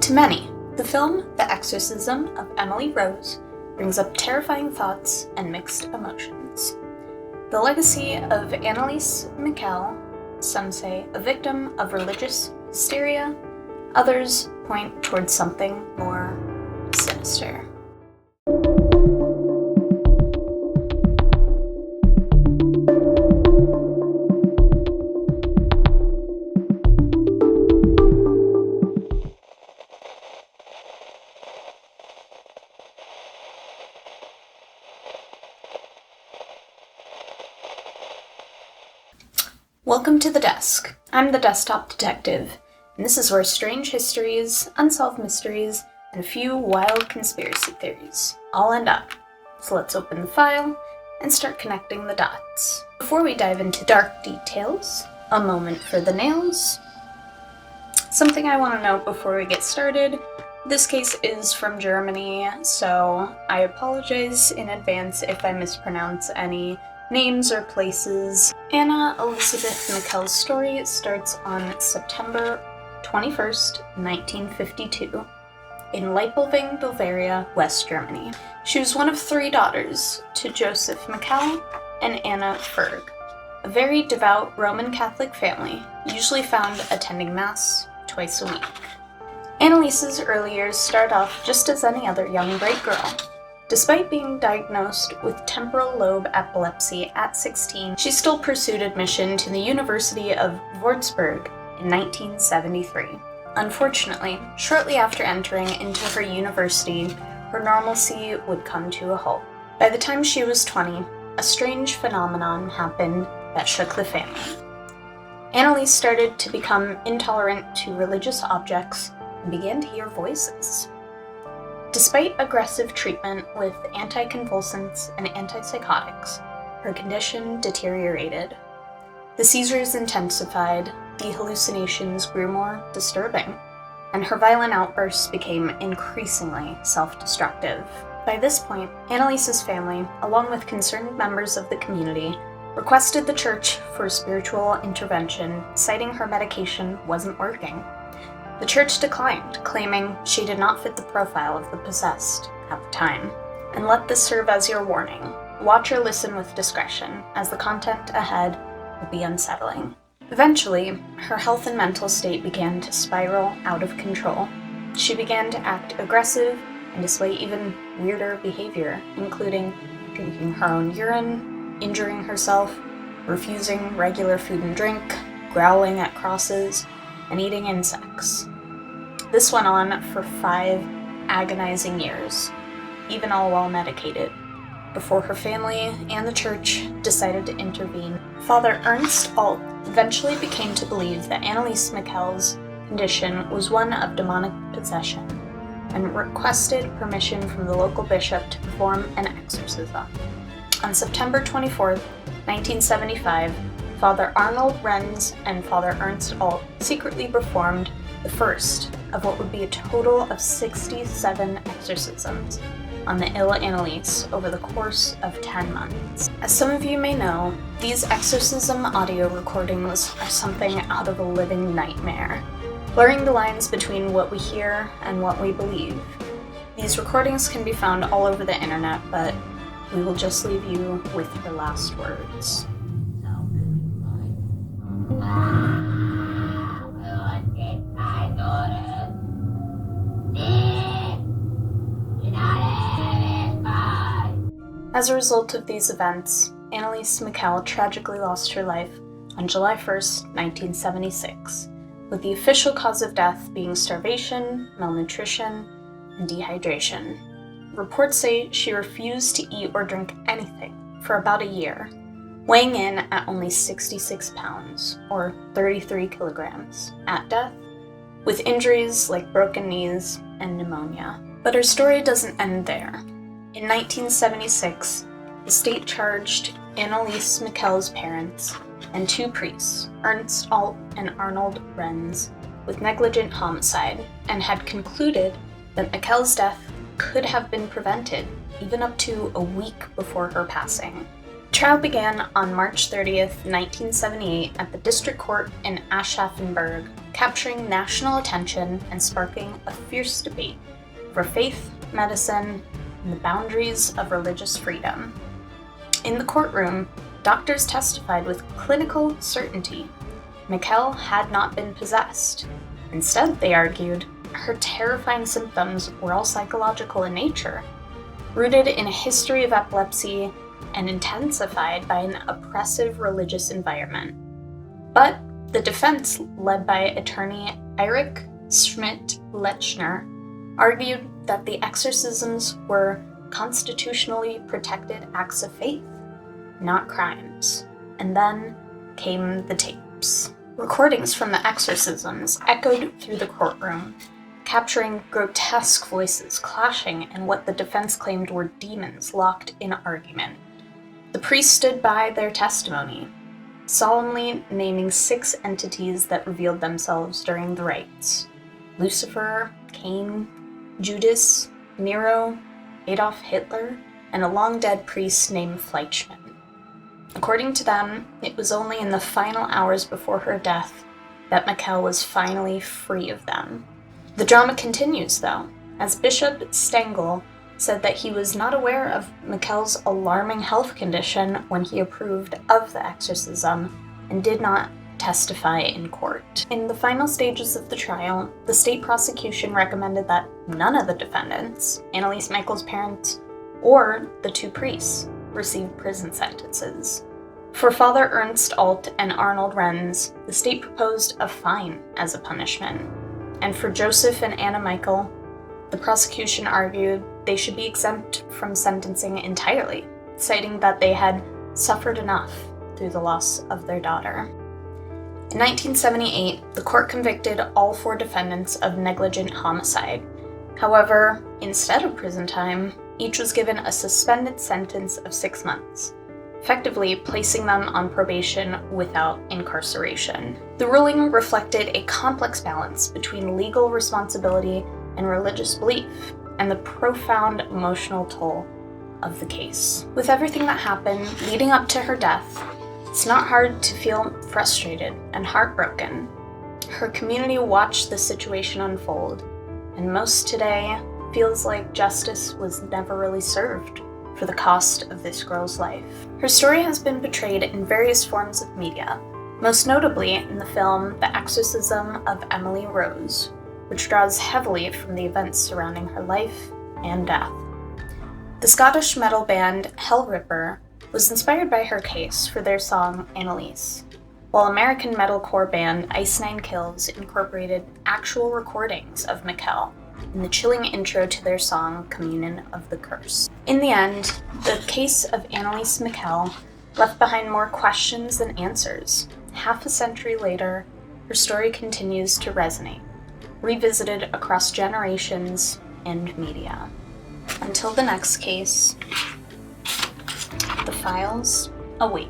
To many, the film The Exorcism of Emily Rose brings up terrifying thoughts and mixed emotions. The legacy of Anneliese Michel, some say a victim of religious hysteria, others point towards something more sinister. Welcome to the desk. I'm the desktop detective, and this is where strange histories, unsolved mysteries, and a few wild conspiracy theories all end up. So let's open the file and start connecting the dots. Before we dive into dark details, a moment for the nails. Something I want to note before we get started, this case is from Germany, so I apologize in advance if I mispronounce any names or places. Anna Elizabeth Michel's story starts on September 21st, 1952, in Leipolving, Bavaria, West Germany. She was one of 3 daughters to Joseph Michel and Anna Ferg, a very devout Roman Catholic family, usually found attending Mass twice a week. Anneliese's early years start off just as any other young bright girl. Despite being diagnosed with temporal lobe epilepsy at 16, she still pursued admission to the University of Würzburg in 1973. Unfortunately, shortly after entering into her university, her normalcy would come to a halt. By the time she was 20, a strange phenomenon happened that shook the family. Anneliese started to become intolerant to religious objects and began to hear voices. Despite aggressive treatment with anticonvulsants and antipsychotics, her condition deteriorated. The seizures intensified, the hallucinations grew more disturbing, and her violent outbursts became increasingly self-destructive. By this point, Anneliese's family, along with concerned members of the community, requested the church for spiritual intervention, citing her medication wasn't working. The church declined, claiming she did not fit the profile of the possessed at the time. And let this serve as your warning. Watch or listen with discretion, as the content ahead will be unsettling. Eventually, her health and mental state began to spiral out of control. She began to act aggressive and display even weirder behavior, including drinking her own urine, injuring herself, refusing regular food and drink, growling at crosses, and eating insects. This went on for 5 agonizing years, even all while medicated, before her family and the church decided to intervene. Father Ernst Alt eventually became to believe that Anneliese Michel's condition was one of demonic possession and requested permission from the local bishop to perform an exorcism. On September 24th, 1975, Father Arnold Renz and Father Ernst Alt secretly performed the first of what would be a total of 67 exorcisms on the ill Anneliese over the course of 10 months. As some of you may know, these exorcism audio recordings are something out of a living nightmare, blurring the lines between what we hear and what we believe. These recordings can be found all over the internet, but we will just leave you with her last words. As a result of these events, Anneliese Michel tragically lost her life on July 1st, 1976, with the official cause of death being starvation, malnutrition, and dehydration. Reports say she refused to eat or drink anything for about a year, weighing in at only 66 pounds, or 33 kilograms, at death, with injuries like broken knees and pneumonia. But her story doesn't end there. In 1976, the state charged Anneliese Michel's parents and 2 priests, Ernst Alt and Arnold Renz, with negligent homicide, and had concluded that Michel's death could have been prevented, even up to a week before her passing. The trial began on March 30th, 1978 at the District Court in Aschaffenburg, capturing national attention and sparking a fierce debate over faith, medicine, and the boundaries of religious freedom. In the courtroom, doctors testified with clinical certainty Michel had not been possessed. Instead, they argued, her terrifying symptoms were all psychological in nature, rooted in a history of epilepsy and intensified by an oppressive religious environment. But the defense, led by attorney Erich Schmidt-Lechner, argued that the exorcisms were constitutionally protected acts of faith, not crimes. And then came the tapes. Recordings from the exorcisms echoed through the courtroom, capturing grotesque voices clashing in what the defense claimed were demons locked in argument. The priests stood by their testimony, solemnly naming 6 entities that revealed themselves during the rites: Lucifer, Cain, Judas, Nero, Adolf Hitler, and a long-dead priest named Fleischmann. According to them, it was only in the final hours before her death that Michel was finally free of them. The drama continues, though, as Bishop Stengel said that he was not aware of Michel's alarming health condition when he approved of the exorcism and did not testify in court. In the final stages of the trial, the state prosecution recommended that none of the defendants, Anneliese Michel's parents, or the 2 priests, receive prison sentences. For Father Ernst Alt and Arnold Renz, the state proposed a fine as a punishment. And for Joseph and Anna Michel, the prosecution argued they should be exempt from sentencing entirely, citing that they had suffered enough through the loss of their daughter. In 1978, the court convicted all 4 defendants of negligent homicide. However, instead of prison time, each was given a suspended sentence of 6 months, effectively placing them on probation without incarceration. The ruling reflected a complex balance between legal responsibility and religious belief, and the profound emotional toll of the case. With everything that happened leading up to her death, it's not hard to feel frustrated and heartbroken. Her community watched the situation unfold, and most today feels like justice was never really served for the cost of this girl's life. Her story has been portrayed in various forms of media, most notably in the film The Exorcism of Emily Rose, which draws heavily from the events surrounding her life and death. The Scottish metal band Hellripper was inspired by her case for their song Anneliese, while American metalcore band Ice Nine Kills incorporated actual recordings of Michel in the chilling intro to their song Communion of the Curse. In the end, the case of Anneliese Michel left behind more questions than answers. Half a century later, her story continues to resonate, revisited across generations and media. Until the next case, the files await.